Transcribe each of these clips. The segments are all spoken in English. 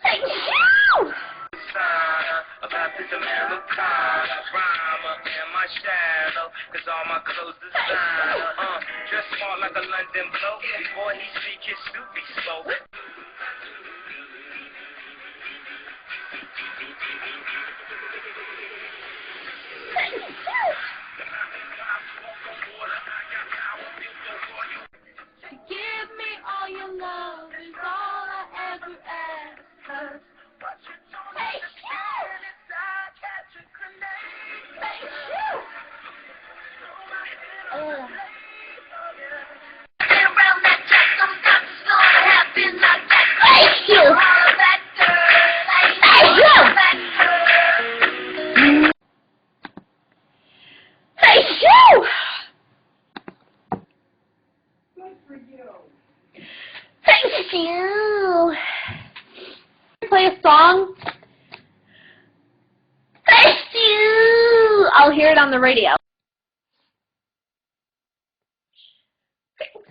Thank you! A baptism Americana, rhymer in my shadow, cause all my clothes designer, dress smart like a London bloke, before he speak his soup he spoke. Give me all your love is all I ever ask. Hey, thank you. Thank you. Good for you. Thank you. Play a song. Thank you. I'll hear it on the radio. Thank you.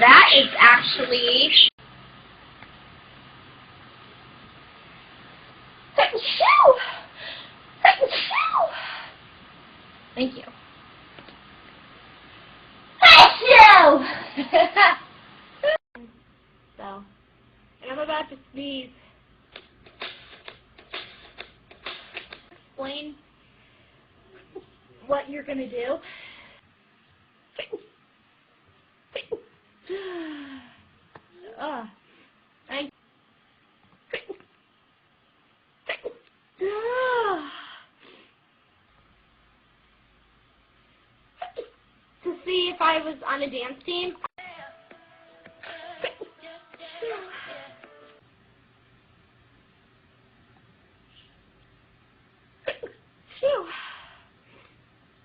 That is actually. Thank you. Thank you. Thank you. Thank you. So, and I'm about to sneeze. Explain what you're gonna do. Thank to see if I was on a dance team.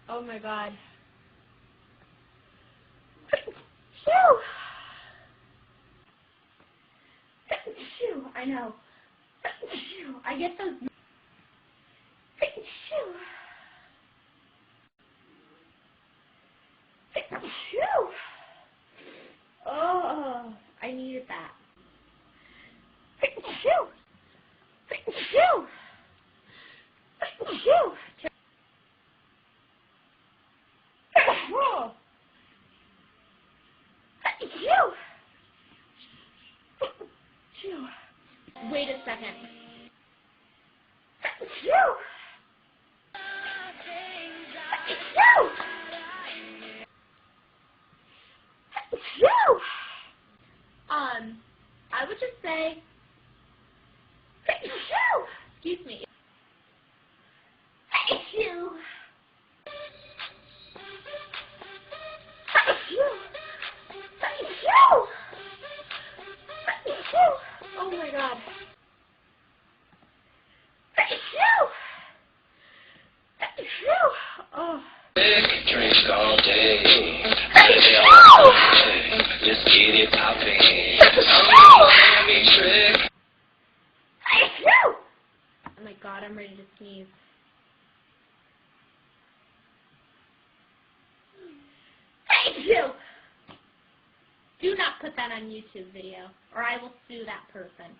Oh my God. I know. I get those. Oh, I needed that. Wait a second. I would just say, excuse me. Thank you. Thank you. Thank you. Thank you. Oh my God. Thank you. Thank you. Oh. Drink all day. Thank you. Let's get it poppin'. Thank you. Oh my God, I'm ready to sneeze. Thank you. Do not put that on YouTube video, or I will sue that person.